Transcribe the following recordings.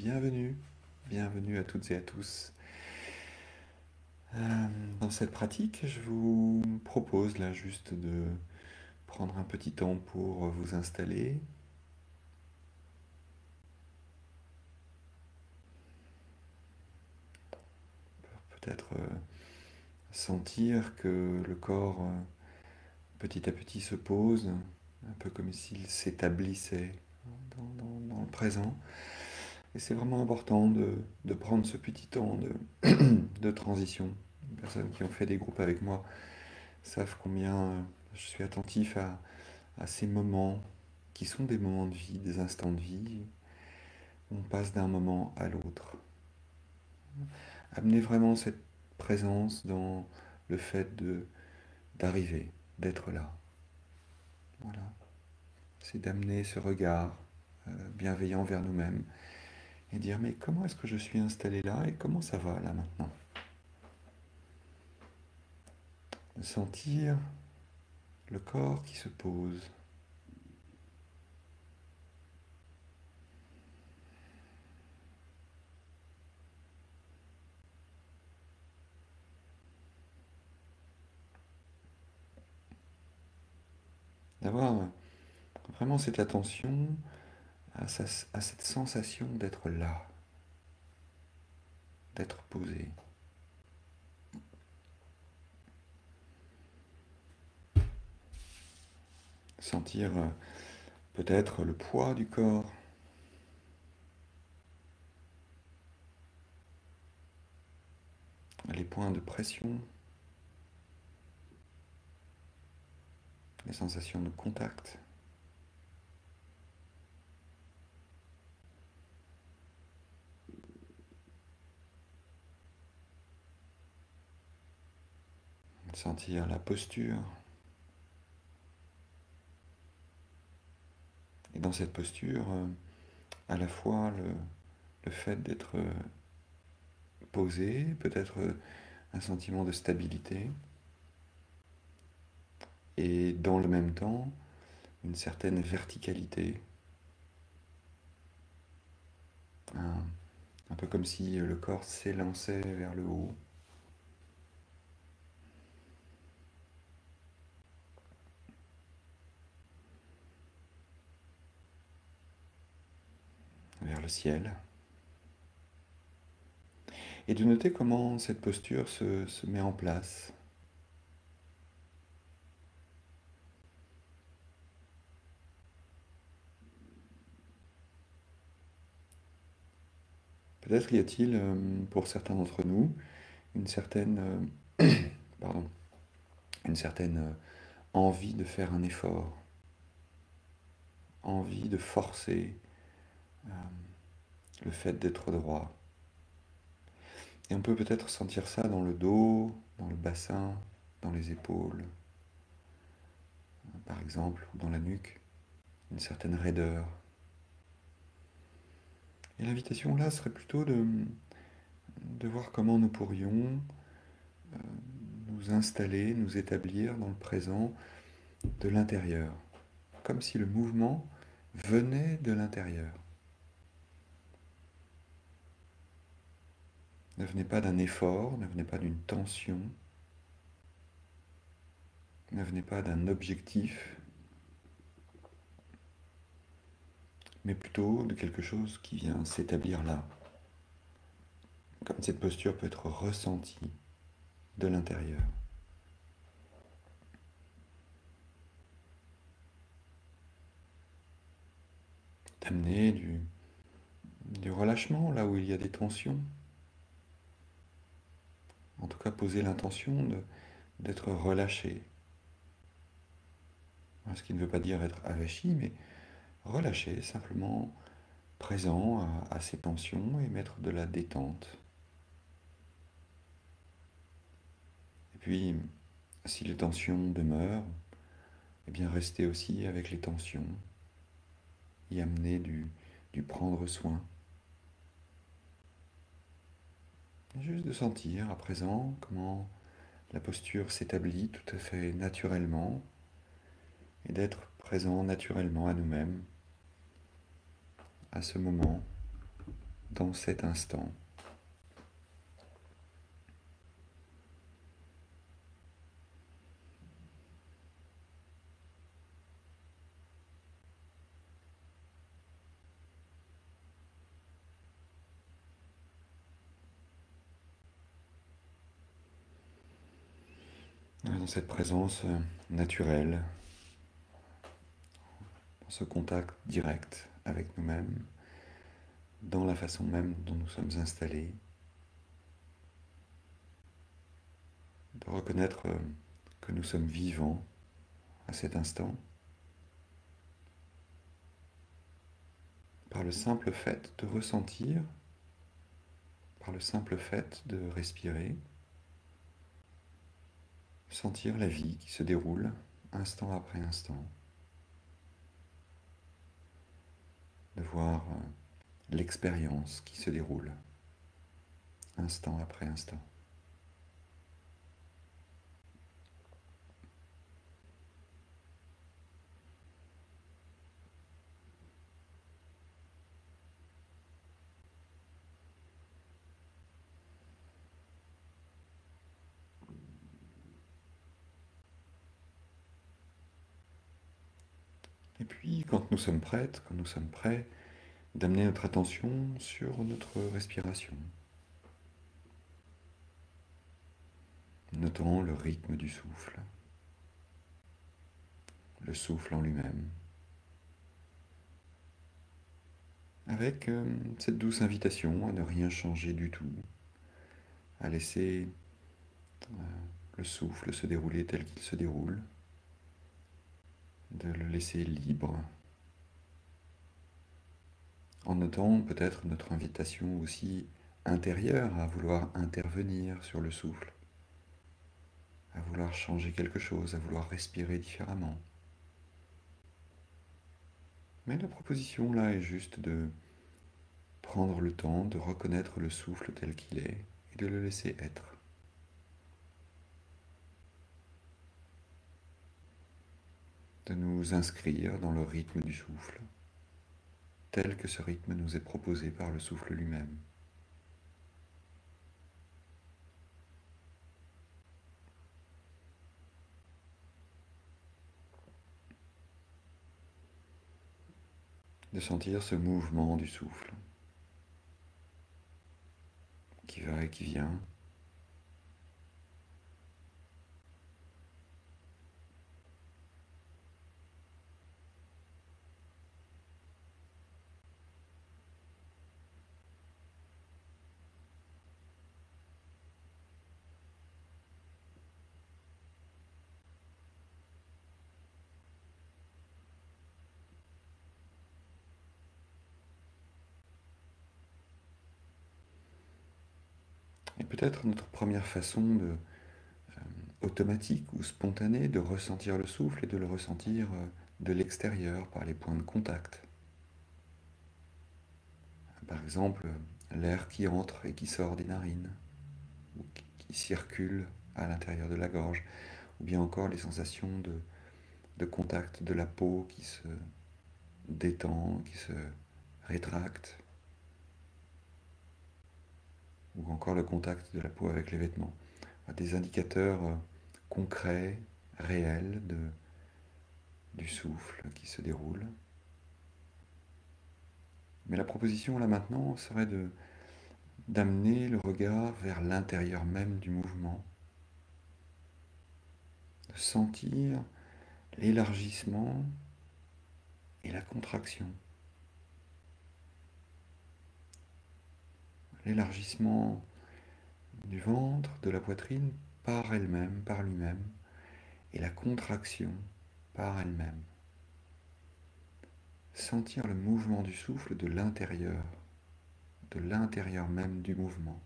bienvenue, bienvenue à toutes et à tous. Dans cette pratique, je vous propose là juste de prendre un petit temps pour vous installer. Peut-être sentir que le corps petit à petit se pose, un peu comme s'il s'établissait dans le présent. Et c'est vraiment important de prendre ce petit temps de transition. Les personnes qui ont fait des groupes avec moi savent combien je suis attentif à ces moments qui sont des moments de vie, des instants de vie, où on passe d'un moment à l'autre. Amener vraiment cette présence dans le fait d'arriver, d'être là. Voilà. C'est d'amener ce regard bienveillant vers nous-mêmes et dire mais comment est-ce que je suis installé là et comment ça va là maintenant? De sentir le corps qui se pose. D'avoir vraiment cette attention à cette sensation d'être là, d'être posé. Sentir peut-être le poids du corps, les points de pression, les sensations de contact. Sentir la posture. Et dans cette posture, à la fois le fait d'être posé, peut-être un sentiment de stabilité, et dans le même temps, une certaine verticalité, un, un peu comme si le corps s'élançait vers le haut. Vers le ciel. Et de noter comment cette posture se met en place. Peut-être y a-t-il, pour certains d'entre nous, une certaine, pardon, une certaine envie de faire un effort, envie de forcer euh, le fait d'être droit. Et on peut peut-être sentir ça dans le dos, dans le bassin, dans les épaules, par exemple, ou dans la nuque, une certaine raideur. Et l'invitation là serait plutôt de voir comment nous pourrions euh, nous installer, nous établir dans le présent de l'intérieur, comme si le mouvement venait de l'intérieur. Ne venait pas d'un effort, ne venait pas d'une tension, ne venait pas d'un objectif, mais plutôt de quelque chose qui vient s'établir là. Comme cette posture peut être ressentie de l'intérieur. D'amener du relâchement là où il y a des tensions. En tout cas, poser l'intention d'être relâché. Ce qui ne veut pas dire être avachi, mais relâché, simplement présent à ces tensions et mettre de la détente. Et puis, si les tensions demeurent, eh bien rester aussi avec les tensions, y amener du prendre soin. Juste de sentir à présent comment la posture s'établit tout à fait naturellement et d'être présent naturellement à nous-mêmes, à ce moment ressentant cet instant. Dans cette présence naturelle, dans ce contact direct avec nous-mêmes, dans la façon même dont nous sommes installés, de reconnaître que nous sommes vivants à cet instant, par le simple fait de ressentir, par le simple fait de respirer, sentir la vie qui se déroule instant après instant, de voir l'expérience qui se déroule instant après instant. Et puis, quand nous sommes prêtes, quand nous sommes prêts, d'amener notre attention sur notre respiration, notant le rythme du souffle, le souffle en lui-même, avec cette douce invitation à ne rien changer du tout, à laisser le souffle se dérouler tel qu'il se déroule, de le laisser libre, en notant peut-être notre invitation aussi intérieure à vouloir intervenir sur le souffle, à vouloir changer quelque chose, à vouloir respirer différemment. Mais la proposition là est juste de prendre le temps de reconnaître le souffle tel qu'il est et de le laisser être. De nous inscrire dans le rythme du souffle, tel que ce rythme nous est proposé par le souffle lui-même. De sentir ce mouvement du souffle qui va et qui vient. Et peut-être notre première façon automatique ou spontanée de ressentir le souffle et de le ressentir de l'extérieur par les points de contact. Par exemple, l'air qui entre et qui sort des narines, ou qui circule à l'intérieur de la gorge, ou bien encore les sensations de contact de la peau qui se détend, qui se rétracte, ou encore le contact de la peau avec les vêtements. Des indicateurs concrets, réels du souffle qui se déroule. Mais la proposition là maintenant serait d'amener le regard vers l'intérieur même du mouvement, de sentir l'élargissement et la contraction. L'élargissement du ventre, de la poitrine par elle-même, par lui-même, et la contraction par elle-même. Sentir le mouvement du souffle de l'intérieur même du mouvement.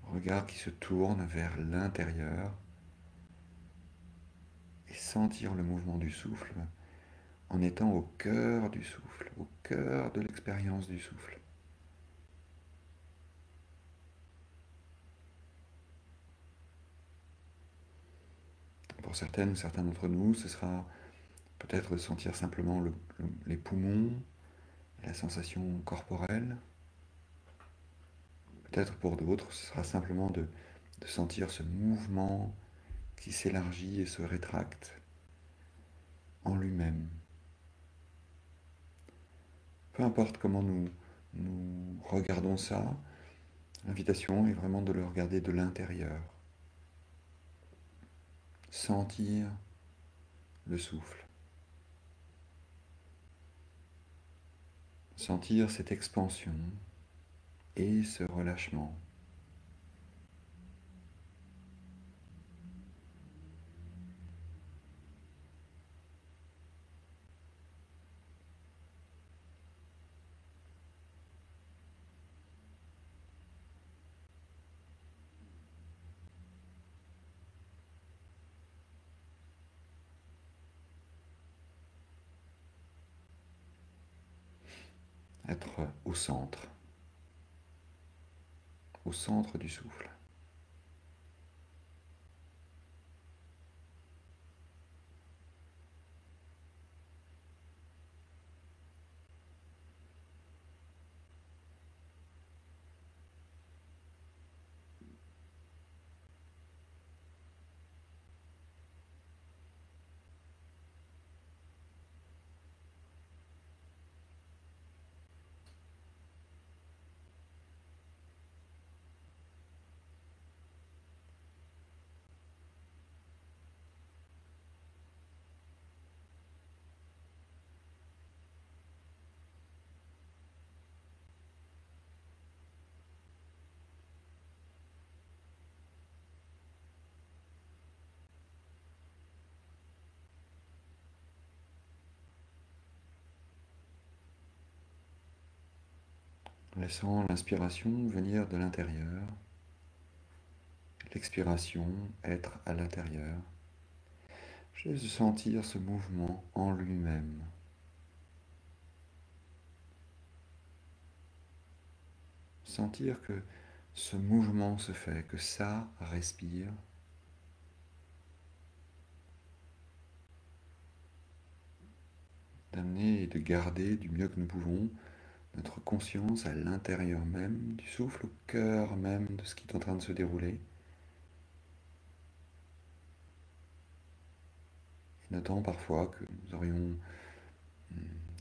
Regard qui se tourne vers l'intérieur et sentir le mouvement du souffle en étant au cœur du souffle, au cœur de l'expérience du souffle. Pour certaines ou certains d'entre nous, ce sera peut-être de sentir simplement les poumons, la sensation corporelle. Peut-être pour d'autres, ce sera simplement de sentir ce mouvement qui s'élargit et se rétracte en lui-même. Peu importe comment nous regardons ça, l'invitation est vraiment de le regarder de l'intérieur. Sentir le souffle. Sentir cette expansion et ce relâchement. Être au centre du souffle. Laissant l'inspiration venir de l'intérieur, l'expiration être à l'intérieur. Juste sentir ce mouvement en lui-même. Sentir que ce mouvement se fait, que ça respire. D'amener et de garder du mieux que nous pouvons notre conscience à l'intérieur même du souffle, au cœur même de ce qui est en train de se dérouler. Et notant parfois que nous aurions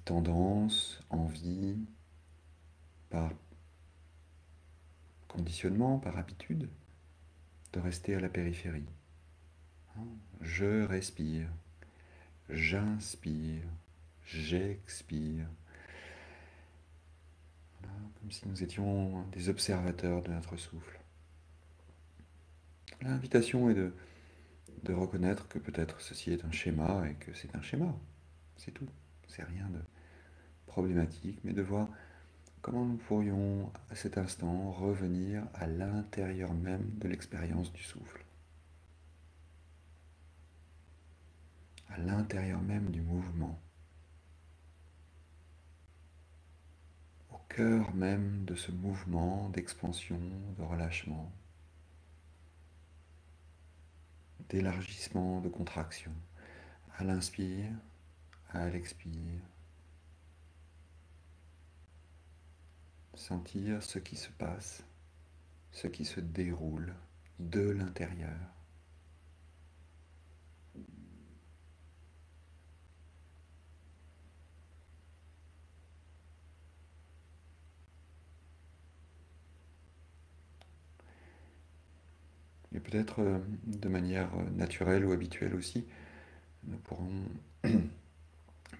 tendance, envie, par conditionnement, par habitude, de rester à la périphérie. Je respire, j'inspire, j'expire. Voilà, comme si nous étions des observateurs de notre souffle. L'invitation est de reconnaître que peut-être ceci est un schéma et que c'est un schéma. C'est tout. C'est rien de problématique, mais de voir comment nous pourrions à cet instant revenir à l'intérieur même de l'expérience du souffle. À l'intérieur même du mouvement. Au cœur même de ce mouvement d'expansion, de relâchement, d'élargissement, de contraction. À l'inspire, à l'expire. Sentir ce qui se passe, ce qui se déroule de l'intérieur. Et peut-être de manière naturelle ou habituelle aussi, nous pourrons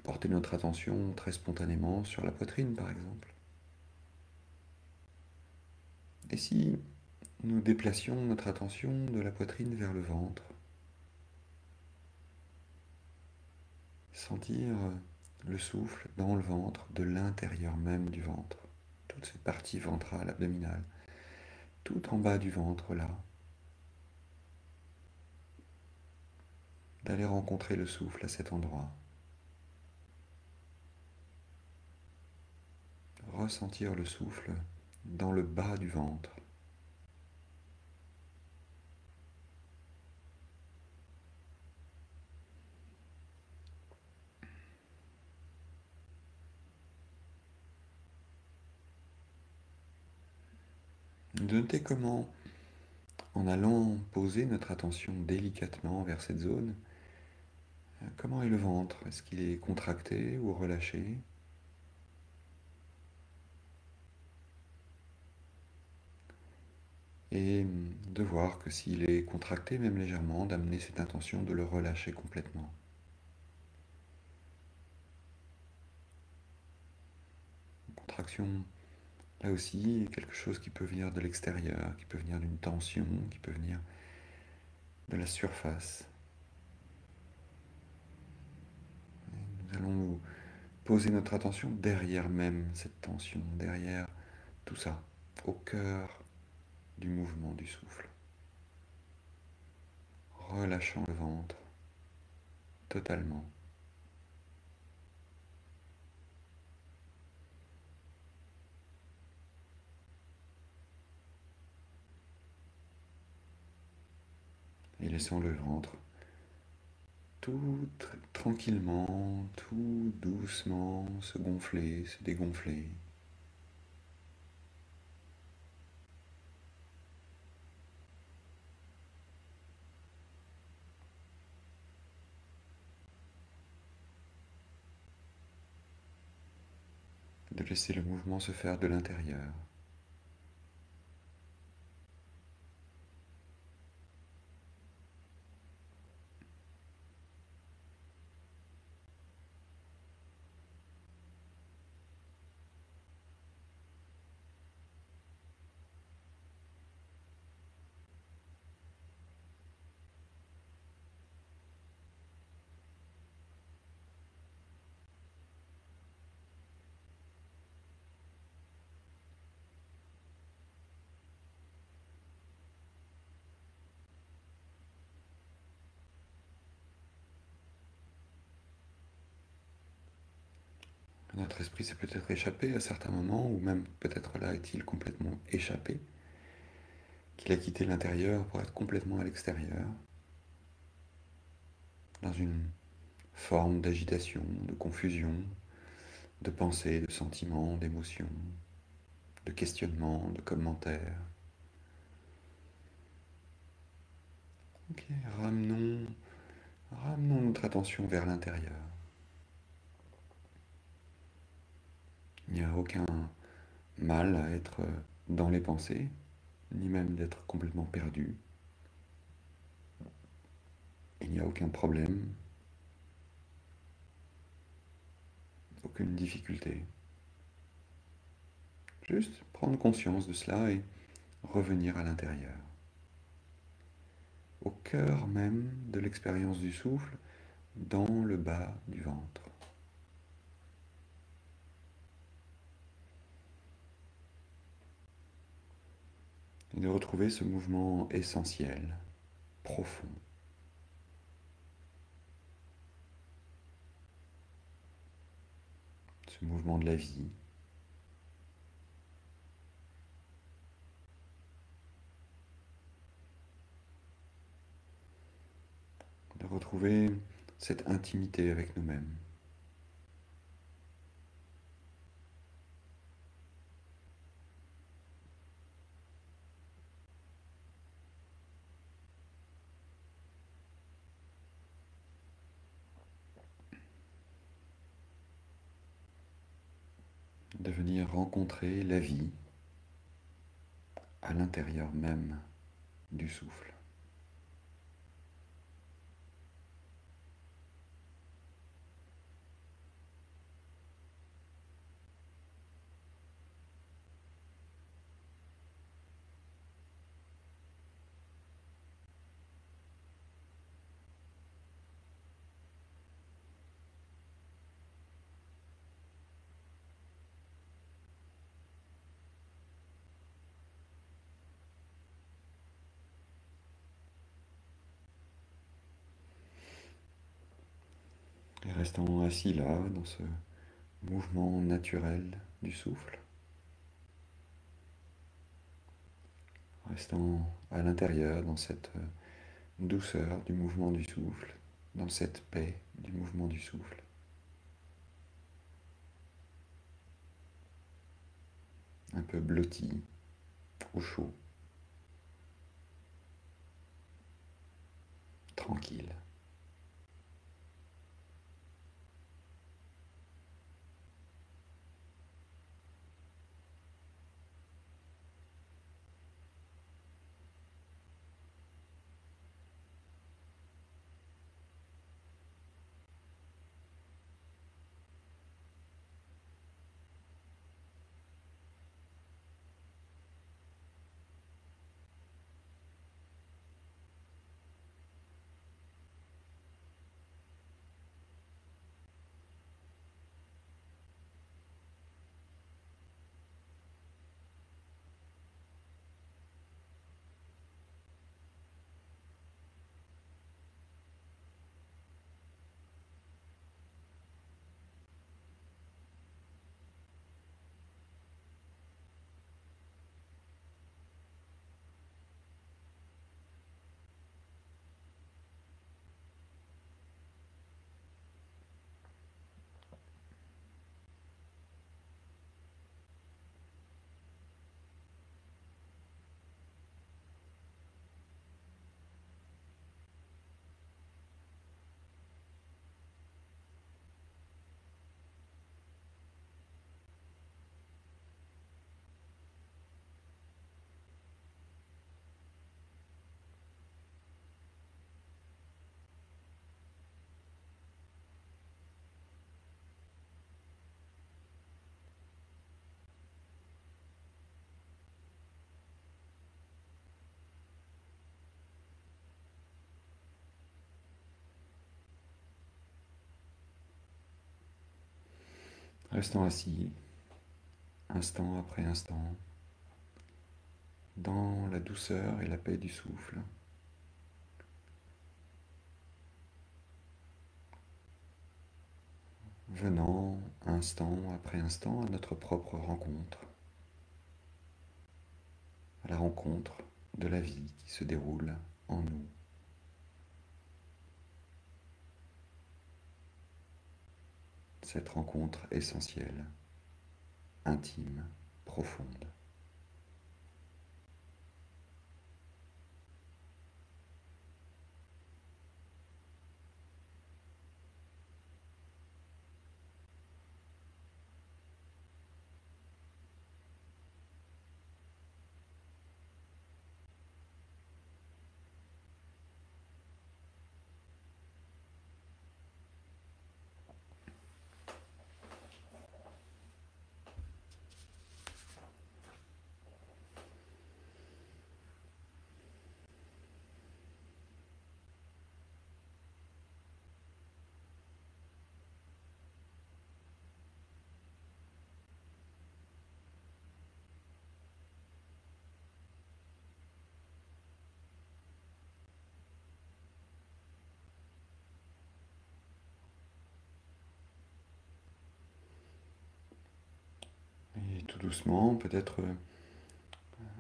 porter notre attention très spontanément sur la poitrine par exemple. Et si nous déplacions notre attention de la poitrine vers le ventre, sentir le souffle dans le ventre, de l'intérieur même du ventre, toute cette partie ventrale, abdominale, tout en bas du ventre là, d'aller rencontrer le souffle à cet endroit. Ressentir le souffle dans le bas du ventre. de noter comment, en allant poser notre attention délicatement vers cette zone, comment est le ventre? Est-ce qu'il est contracté ou relâché? Et de voir que s'il est contracté même légèrement, d'amener cette intention de le relâcher complètement. Une contraction, là aussi, est quelque chose qui peut venir de l'extérieur, qui peut venir d'une tension, qui peut venir de la surface. Et nous allons poser notre attention derrière même cette tension, derrière tout ça, au cœur du mouvement du souffle, relâchant le ventre totalement. Et laissant le ventre tout tranquillement, tout doucement se gonfler, se dégonfler. De laisser le mouvement se faire de l'intérieur. Notre esprit s'est peut-être échappé à certains moments, ou même peut-être là est-il complètement échappé, qu'il a quitté l'intérieur pour être complètement à l'extérieur, dans une forme d'agitation, de confusion, de pensée, de sentiments, d'émotions, de questionnements, de commentaires. Ok, ramenons notre attention vers l'intérieur. Il n'y a aucun mal à être dans les pensées, ni même d'être complètement perdu. Il n'y a aucun problème, aucune difficulté. Juste prendre conscience de cela et revenir à l'intérieur, au cœur même de l'expérience du souffle, dans le bas du ventre. Et de retrouver ce mouvement essentiel, profond. Ce mouvement de la vie. De retrouver cette intimité avec nous-mêmes. De venir rencontrer la vie à l'intérieur même du souffle. Et restant assis là, dans ce mouvement naturel du souffle, restant à l'intérieur dans cette douceur du mouvement du souffle, dans cette paix du mouvement du souffle. Un peu blotti, au chaud, tranquille. Restant assis, instant après instant, dans la douceur et la paix du souffle, venant instant après instant à notre propre rencontre, à la rencontre de la vie qui se déroule en nous. Cette rencontre essentielle, intime, profonde. Et tout doucement, peut-être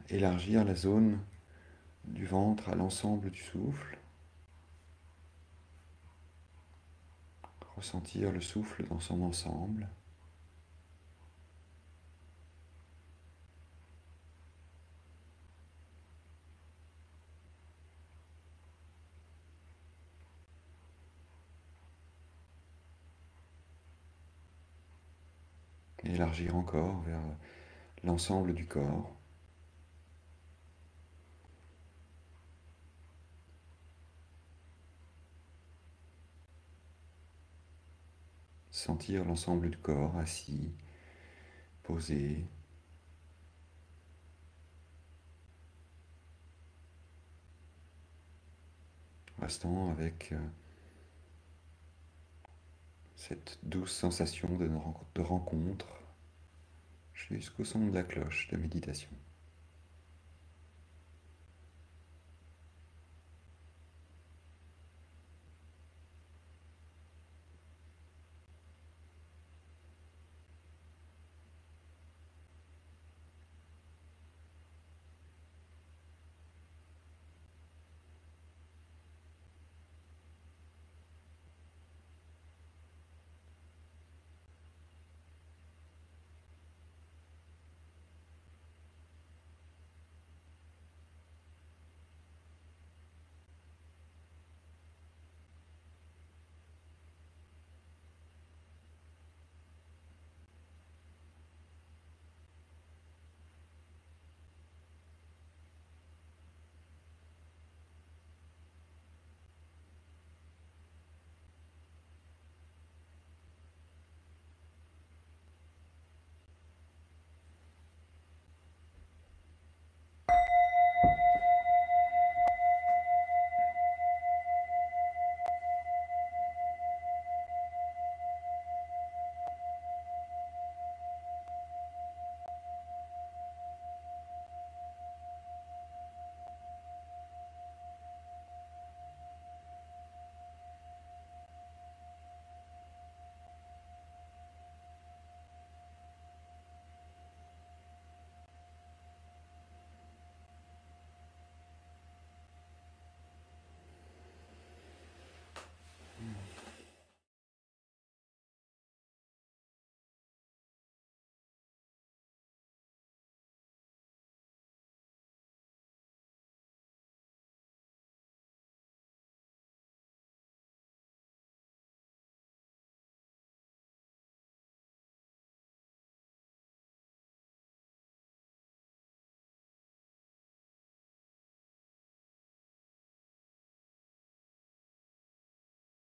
élargir la zone du ventre à l'ensemble du souffle, ressentir le souffle dans son ensemble. Et élargir encore vers l'ensemble du corps. Sentir l'ensemble du corps assis, posé, restant avec cette douce sensation de rencontre jusqu'au son de la cloche de méditation.